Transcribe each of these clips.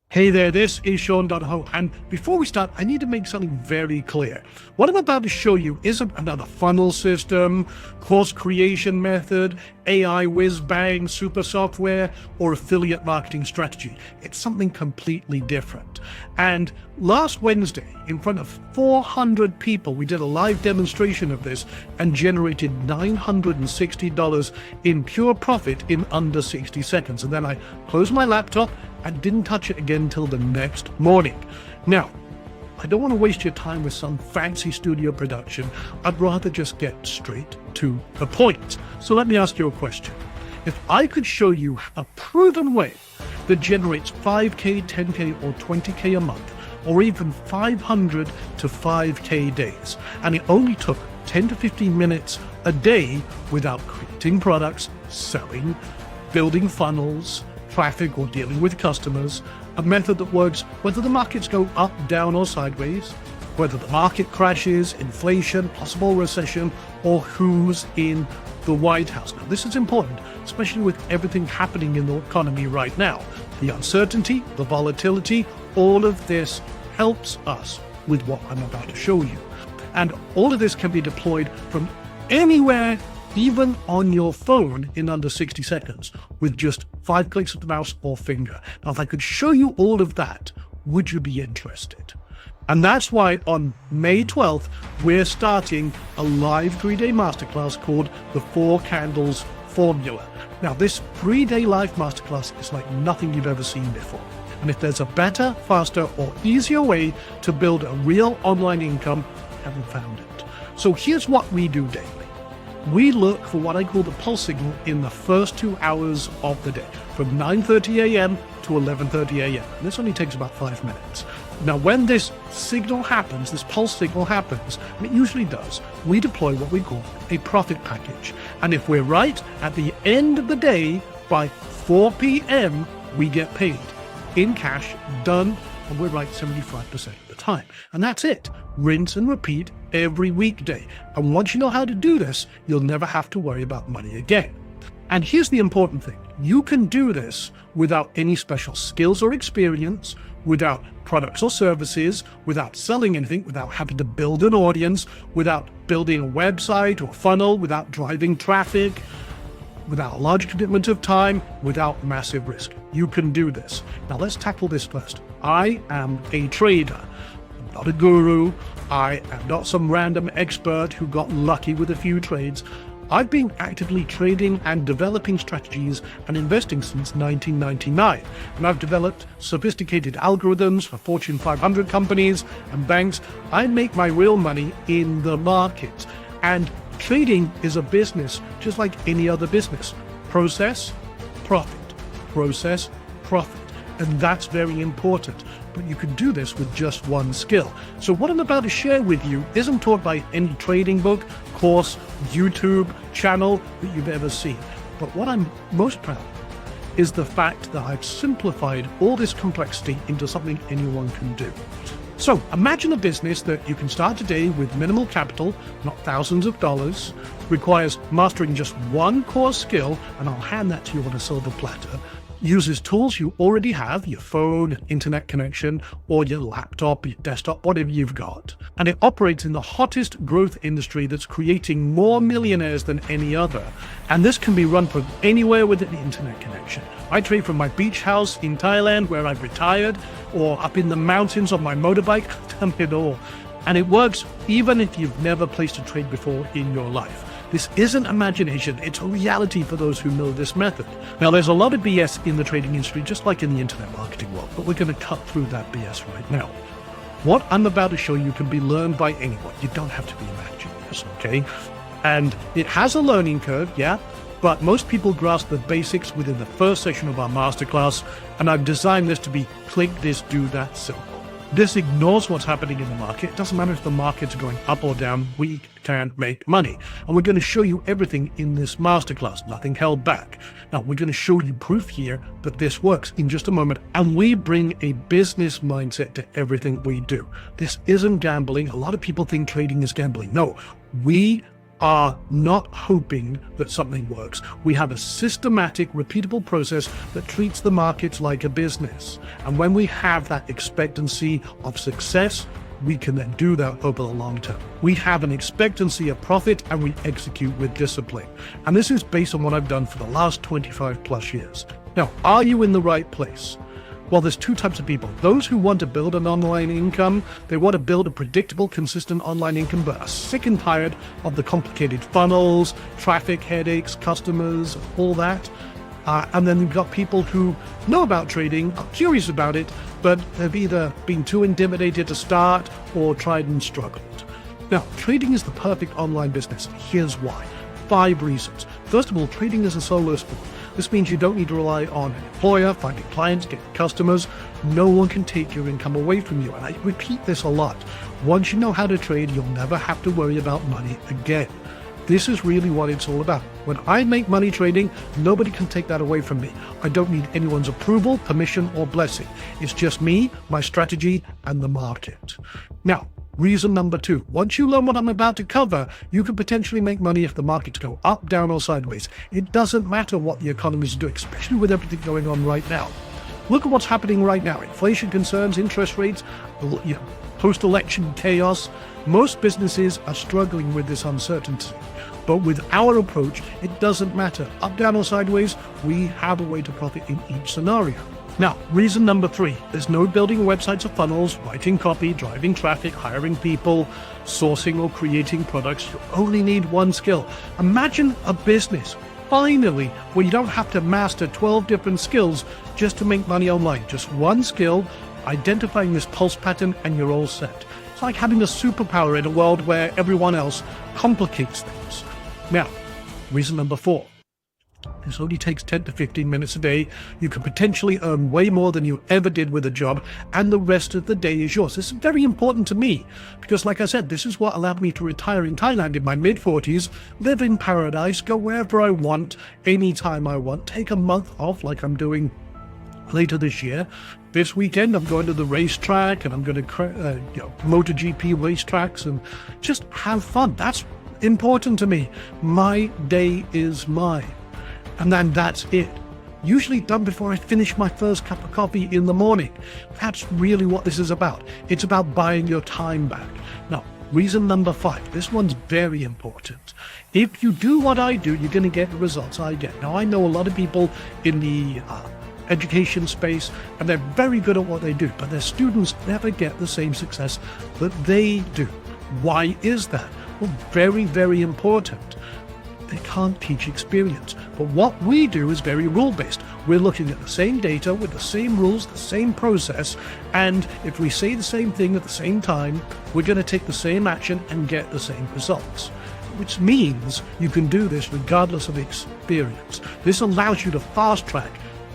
Hey there, this is Sean Donahoe, and before we start, I need to make something very clear. What I'm about to show you isn't another funnel system, course creation method, AI whiz-bang super software, or affiliate marketing strategy. It's something completely different. And last Wednesday, in front of 400 people, we did a live demonstration of this and generated $960 in pure profit in under 60 seconds. And then I closed my laptop and didn't touch it again until the next morning. Now, I don't want to waste your time with some fancy studio production. I'd rather just get straight to the point. So let me ask you a question. If I could show you a proven way that generates 5K, 10K, or 20K a month, or even 500 to 5K days, and it only took 10 to 15 minutes a day without creating products, selling, building funnels, traffic, or dealing with customers, a method that works whether the markets go up, down, or sideways, whether the market crashes, inflation, possible recession, or who's in the White House. Now, this is important, especially with everything happening in the economy right now. The uncertainty, the volatility, all of this helps us with what I'm about to show you. And all of this can be deployed from anywhere, even on your phone, in under 60 seconds with just 5 clicks of the mouse or finger. Now, if I could show you all of that, would you be interested? And that's why on May 12th, we're starting a live 3-day masterclass called the 4 Candles Formula. Now, this 3-day live masterclass is like nothing you've ever seen before. And if there's a better, faster, or easier way to build a real online income, I haven't found it. So here's what we do daily. We look for what I call the pulse signal in the first 2 hours of the day, from 9:30 a.m. to 11:30 a.m. And this only takes about 5 minutes. Now, when this signal happens, this pulse signal happens, and it usually does, we deploy what we call a profit package. And if we're right, at the end of the day, by 4 p.m., we get paid in cash, done, and we're right 75% of the time. And that's it. Rinse and repeat every weekday. And once you know how to do this, you'll never have to worry about money again. And here's the important thing. You can do this without any special skills or experience, without products or services, without selling anything, without having to build an audience, without building a website or funnel, without driving traffic, without a large commitment of time, without massive risk. You can do this. Now let's tackle this first. I am a trader. I'm not a guru. I am not some random expert who got lucky with a few trades. I've been actively trading and developing strategies and investing since 1999. And I've developed sophisticated algorithms for Fortune 500 companies and banks. I make my real money in the market. And trading is a business just like any other business. Process, profit. Process, profit. And that's very important. But you can do this with just one skill. So what I'm about to share with you isn't taught by any trading book, course, YouTube channel that you've ever seen. But what I'm most proud of is the fact that I've simplified all this complexity into something anyone can do. So imagine a business that you can start today with minimal capital, not thousands of dollars, requires mastering just one core skill, and I'll hand that to you on a silver platter, uses tools you already have, your phone, internet connection, or your laptop, your desktop, whatever you've got. And it operates in the hottest growth industry that's creating more millionaires than any other. And this can be run from anywhere with an internet connection. I trade from my beach house in Thailand, where I've retired, or up in the mountains on my motorbike, done it all. And it works even if you've never placed a trade before in your life. This isn't imagination, it's a reality for those who know this method. Now, there's a lot of BS in the trading industry, just like in the internet marketing world, but we're going to cut through that BS right now. What I'm about to show you can be learned by anyone. You don't have to be a mad genius, okay? And it has a learning curve, yeah, but most people grasp the basics within the first session of our masterclass, and I've designed this to be click this, do that simple. This ignores what's happening in the market. It doesn't matter if the market's going up or down, we can make money. And we're going to show you everything in this masterclass, nothing held back. Now, we're going to show you proof here that this works in just a moment. And we bring a business mindset to everything we do. This isn't gambling. A lot of people think trading is gambling. No, we are not hoping that something works. We have a systematic, repeatable process that treats the markets like a business. And when we have that expectancy of success, we can then do that over the long term. We have an expectancy of profit and we execute with discipline. And this is based on what I've done for the last 25 plus years. Now, are you in the right place? Well, there's two types of people. Those who want to build an online income, they want to build a predictable, consistent online income, but are sick and tired of the complicated funnels, traffic headaches, customers, all that. And then you've got people who know about trading, are curious about it, but have either been too intimidated to start or tried and struggled. Now, trading is the perfect online business. Here's why. 5 reasons. First of all, trading is a solo sport. This means you don't need to rely on an employer, finding clients, getting customers. No one can take your income away from you. And I repeat this a lot. Once you know how to trade, you'll never have to worry about money again. This is really what it's all about. When I make money trading, nobody can take that away from me. I don't need anyone's approval, permission, or blessing. It's just me, my strategy, and the market. Now, reason number 2, once you learn what I'm about to cover, you can potentially make money if the markets go up, down, or sideways. It doesn't matter what the economy is doing, especially with everything going on right now. Look at what's happening right now. Inflation concerns, interest rates, post-election chaos. Most businesses are struggling with this uncertainty. But with our approach, it doesn't matter. Up, down, or sideways, we have a way to profit in each scenario. Now, reason number 3, there's no building websites or funnels, writing copy, driving traffic, hiring people, sourcing or creating products. You only need one skill. Imagine a business, finally, where you don't have to master 12 different skills just to make money online. Just one skill, identifying this pulse pattern, and you're all set. It's like having a superpower in a world where everyone else complicates things. Now, reason number 4. This only takes 10 to 15 minutes a day. You can potentially earn way more than you ever did with a job, and the rest of the day is yours. This is very important to me because, like I said, this is what allowed me to retire in Thailand in my mid-40s, live in paradise, go wherever I want, anytime I want, take a month off like I'm doing later this year. This weekend, I'm going to the racetrack and I'm going to MotoGP racetracks and just have fun. That's important to me. My day is mine. And then that's it. Usually done before I finish my first cup of coffee in the morning. That's really what this is about. It's about buying your time back. Now, reason number 5. This one's very important. If you do what I do, you're going to get the results I get. Now, I know a lot of people in the education space, and they're very good at what they do, but their students never get the same success that they do. Why is that? Well, very, very important. They can't teach experience. But what we do is very rule-based. We're looking at the same data with the same rules, the same process, and if we say the same thing at the same time, we're going to take the same action and get the same results. Which means you can do this regardless of experience. This allows you to fast-track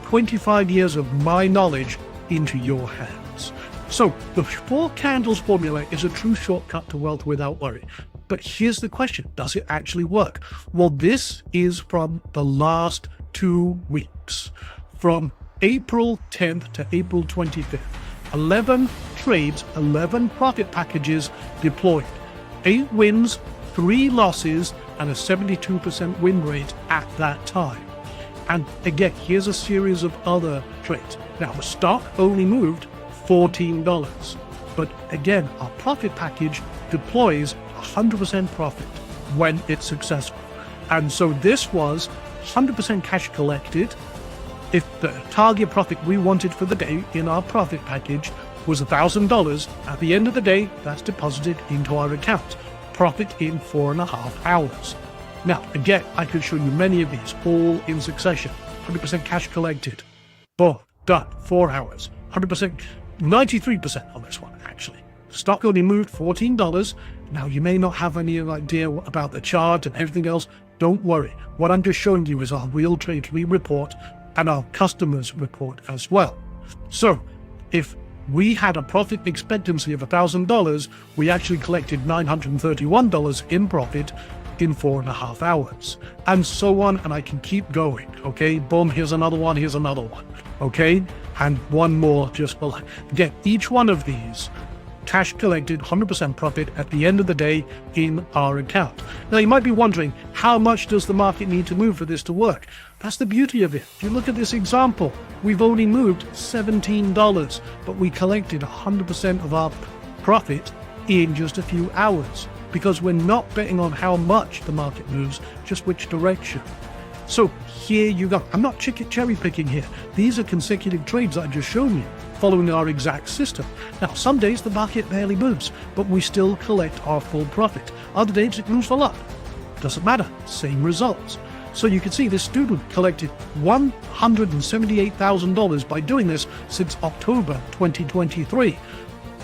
25 years of my knowledge into your hands. So the 4 candles formula is a true shortcut to wealth without worry. But here's the question, does it actually work? Well, this is from the last 2 weeks, from April 10th to April 25th. 11 trades, 11 profit packages deployed, 8 wins, 3 losses, and a 72% win rate at that time. And again, here's a series of other trades. Now, the stock only moved $14. But again, our profit package deploys 100% profit when it's successful. And so this was 100% cash collected. If the target profit we wanted for the day in our profit package was $1,000, at the end of the day, that's deposited into our account. Profit in 4.5 hours. Now, again, I could show you many of these, all in succession. 100% cash collected. Boom, done, 4 hours. 100%, 93% on this one, actually. Stock only moved $14. Now, you may not have any idea about the chart and everything else. Don't worry. What I'm just showing you is our real trade report and our customers report as well. So, if we had a profit expectancy of $1,000, we actually collected $931 in profit in 4.5 hours, and so on, and I can keep going. Okay, boom, here's another one, here's another one. Okay, and one more just below. Again, each one of these cash collected, 100% profit at the end of the day in our account. Now, you might be wondering, how much does the market need to move for this to work? That's the beauty of it. If you look at this example, we've only moved $17, but we collected 100% of our profit in just a few hours, because we're not betting on how much the market moves, just which direction. So here you go. I'm not cherry picking here. These are consecutive trades I've just shown you, following our exact system. Now, some days the market barely moves, but we still collect our full profit. Other days it moves a lot. Doesn't matter, same results. So you can see this student collected $178,000 by doing this since October 2023.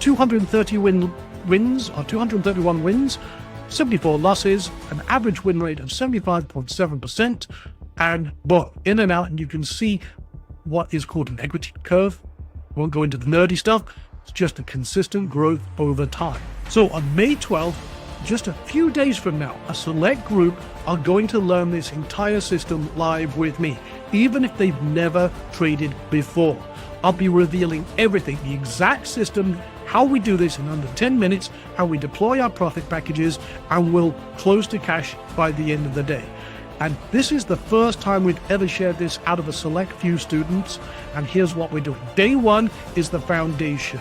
231 wins, 74 losses, an average win rate of 75.7%, and boom, in and out, and you can see what is called an equity curve. I won't go into the nerdy stuff. It's just a consistent growth over time. So on May 12th, just a few days from now, a select group are going to learn this entire system live with me, even if they've never traded before. I'll be revealing everything, the exact system, how we do this in under 10 minutes, how we deploy our profit packages, and we'll close to cash by the end of the day. And this is the first time we've ever shared this out of a select few students. And here's what we're doing. Day one is the foundation.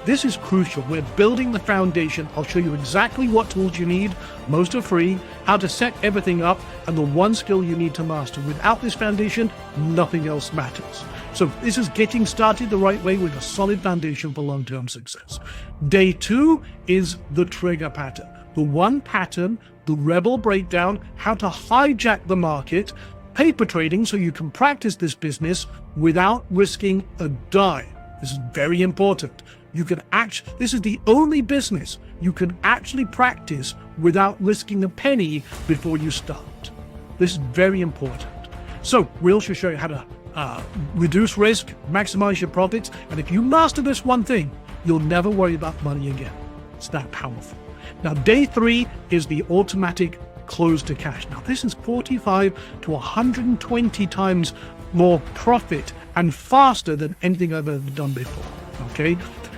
This is crucial. We're building the foundation. I'll show you exactly what tools you need. Most are free, how to set everything up, and the one skill you need to master. Without this foundation, nothing else matters. So this is getting started the right way with a solid foundation for long-term success. Day two is the trigger pattern. The one pattern, the rebel breakdown, how to hijack the market, paper trading so you can practice this business without risking a dime. This is very important. This is the only business you can actually practice without risking a penny before you start. This is very important. So we'll also show you how to reduce risk, maximize your profits, and if you master this one thing, you'll never worry about money again. It's that powerful. Now, day three is the automatic close to cash. Now, this is 45 to 120 times more profit and faster than anything I've ever done before. Okay.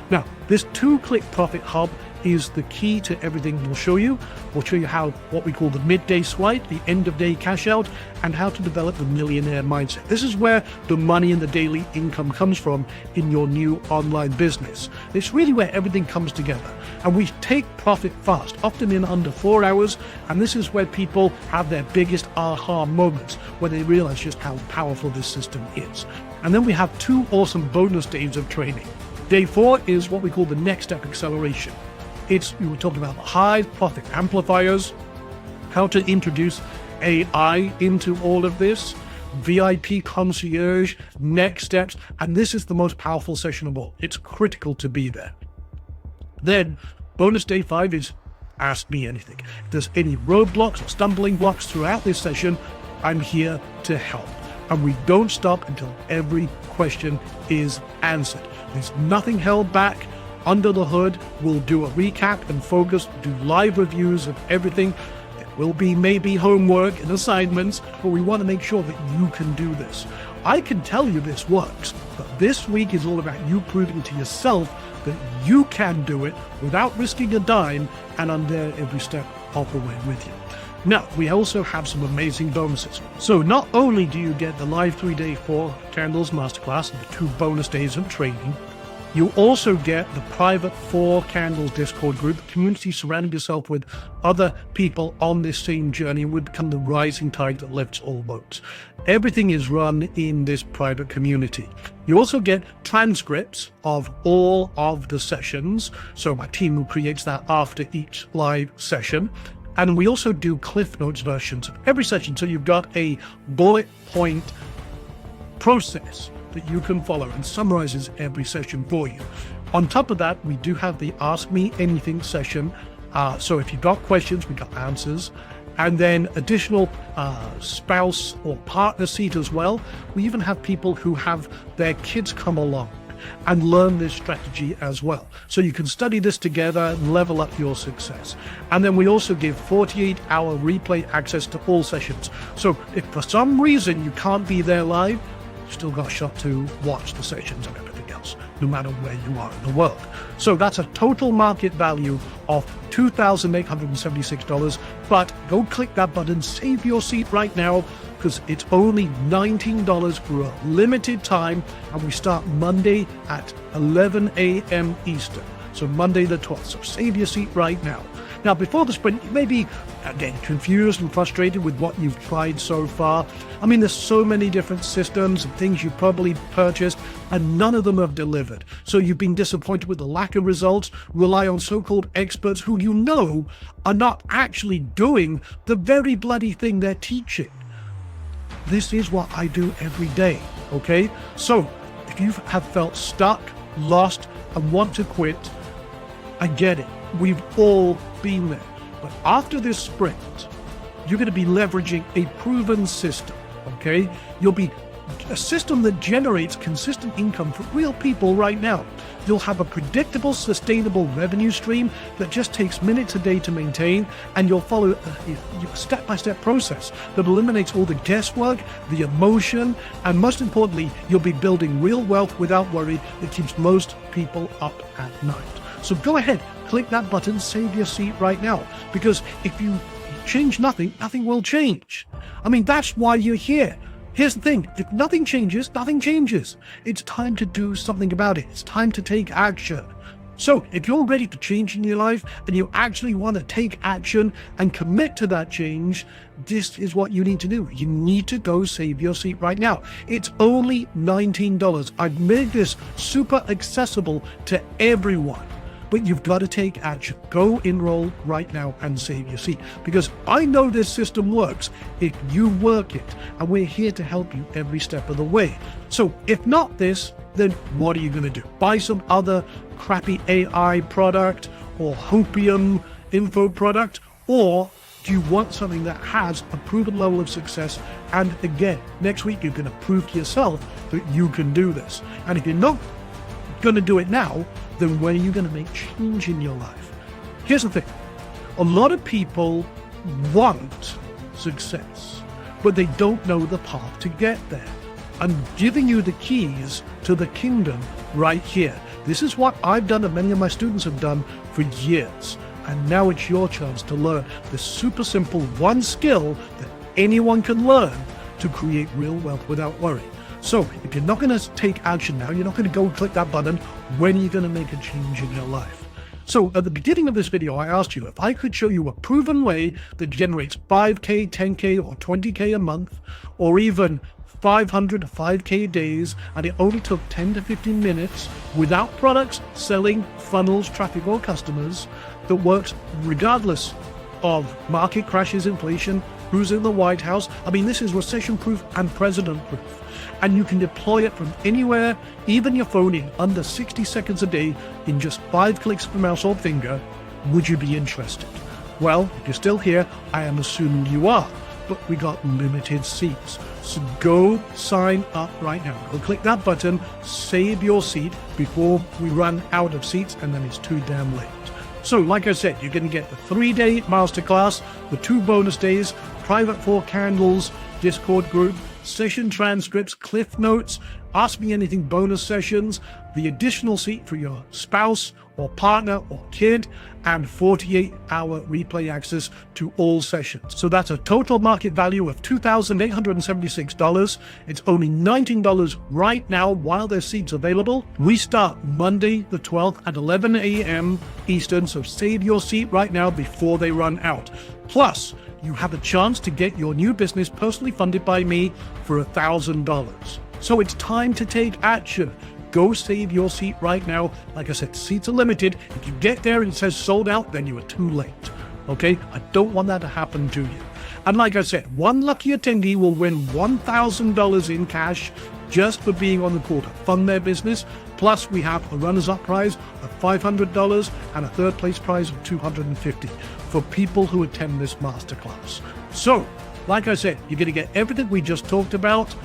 Now, this 2-click profit hub is the key to everything we'll show you. We'll show you what we call the midday swipe, the end of day cash out, and how to develop the millionaire mindset. This is where the money and the daily income comes from in your new online business. It's really where everything comes together. And we take profit fast, often in under 4 hours. And this is where people have their biggest aha moments, where they realize just how powerful this system is. And then we have 2 awesome bonus days of training. Day 4 is what we call the next step acceleration. We were talking about high profit amplifiers, how to introduce AI into all of this, VIP concierge, next steps, and this is the most powerful session of all. It's critical to be there. Then bonus day 5 is ask me anything. If there's any roadblocks or stumbling blocks throughout this session, I'm here to help. And we don't stop until every question is answered. There's nothing held back. Under the hood, we'll do a recap and focus, do live reviews of everything. There will be maybe homework and assignments, but we want to make sure that you can do this. I can tell you this works, but this week is all about you proving to yourself that you can do it without risking a dime, and I'm there every step of the way with you. Now, we also have some amazing bonuses. So not only do you get the live 3-day 4 candles masterclass and the 2 bonus days of training, you also get the private 4 candles Discord group, community surrounding yourself with other people on this same journey, and would become the rising tide that lifts all boats. Everything is run in this private community. You also get transcripts of all of the sessions. So my team creates that after each live session. And we also do Cliff Notes versions of every session. So you've got a bullet point process that you can follow and summarizes every session for you. On top of that, we do have the Ask Me Anything session. So if you've got questions, we got answers. And then additional spouse or partner seat as well. We even have people who have their kids come along and learn this strategy as well. So you can study this together and level up your success. And then we also give 48-hour replay access to all sessions. So if for some reason you can't be there live, you've still got a shot to watch the sessions and everything else. class, no matter where you are in the world. So that's a total market value of $2,876. But go click that button, save your seat right now, because it's only $19 for a limited time, and we start Monday at 11 a.m. Eastern. So Monday the 12th. So save your seat right now. Now, before the sprint, you may be, again, confused and frustrated with what you've tried so far. I mean, there's so many different systems and things you've probably purchased, and none of them have delivered. So you've been disappointed with the lack of results, rely on so-called experts who you know are not actually doing the very bloody thing they're teaching. This is what I do every day, okay? So if you have felt stuck, lost, and want to quit, I get it. We've all been there. But after this sprint, you're going to be leveraging a proven system, okay? You'll be a system that generates consistent income for real people right now. You'll have a predictable, sustainable revenue stream that just takes minutes a day to maintain, and you'll follow a step-by-step process that eliminates all the guesswork, the emotion, and most importantly, you'll be building real wealth without worry that keeps most people up at night. So go ahead, click that button, save your seat right now, because if you change nothing, nothing will change. I mean, that's why you're here. Here's the thing, if nothing changes, nothing changes. It's time to do something about it. It's time to take action. So if you're ready to change in your life and you actually want to take action and commit to that change, this is what you need to do. You need to go save your seat right now. It's only $19. I've made this super accessible to everyone. But you've got to take action. Go enroll right now and save your seat. Because I know this system works if you work it. And we're here to help you every step of the way. So if not this, then what are you going to do? Buy some other crappy AI product or Hopium info product? Or do you want something that has a proven level of success? And again, next week you're going to prove to yourself that you can do this. And if you're not going to do it now, then when are you going to make change in your life? Here's the thing. A lot of people want success, but they don't know the path to get there. I'm giving you the keys to the kingdom right here. This is what I've done and many of my students have done for years. And now it's your chance to learn this super simple one skill that anyone can learn to create real wealth without worry. So if you're not going to take action now, you're not going to go click that button, when are you going to make a change in your life? So at the beginning of this video, I asked you if I could show you a proven way that generates 5K, 10K, or 20K a month, or even 500 to 5K days, and it only took 10 to 15 minutes without products, selling, funnels, traffic, or customers, that works regardless of market crashes, inflation, who's in the White House. I mean, this is recession-proof and president-proof. And you can deploy it from anywhere, even your phone, in under 60 seconds a day, in just 5 clicks of a mouse or finger. Would you be interested? Well, if you're still here, I am assuming you are. But we got limited seats. So go sign up right now. Go click that button, save your seat before we run out of seats, and then it's too damn late. So like I said, you're going to get the 3-day masterclass, the 2 bonus days, private 4 candles, Discord group, session transcripts, cliff notes, ask me anything bonus sessions, the additional seat for your spouse or partner or kid, and 48-hour replay access to all sessions. So that's a total market value of $2,876. It's only $19 right now while there's seats available. We start Monday the 12th at 11 a.m. Eastern, so save your seat right now before they run out. Plus, you have a chance to get your new business personally funded by me for $1,000. So it's time to take action. Go save your seat right now. Like I said, seats are limited. If you get there and it says sold out, then you are too late. Okay? I don't want that to happen to you. And like I said, one lucky attendee will win $1,000 in cash just for being on the call to fund their business. Plus, we have a runners-up prize of $500 and a third-place prize of $250 for people who attend this masterclass. So, like I said, you're going to get everything we just talked about.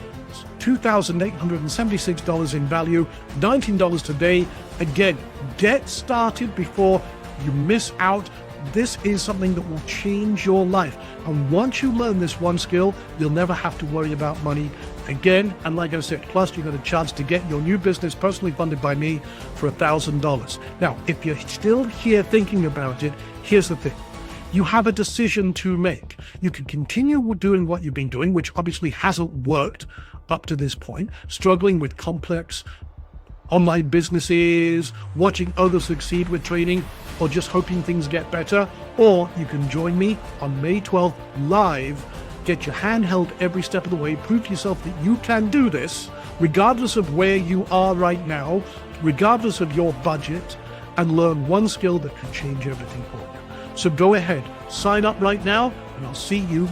$2,876 in value, $19 today. Again, get started before you miss out. This is something that will change your life. And once you learn this one skill, you'll never have to worry about money Again, and like I said, plus you got a chance to get your new business personally funded by me for $1,000. Now, if you're still here thinking about it, here's the thing. You have a decision to make. You can continue doing what you've been doing, which obviously hasn't worked up to this point, struggling with complex online businesses, watching others succeed with training, or just hoping things get better. Or you can join me on May 12th live, get your hand held every step of the way, prove to yourself that you can do this, regardless of where you are right now, regardless of your budget, and learn one skill that can change everything for you. So go ahead, sign up right now, and I'll see you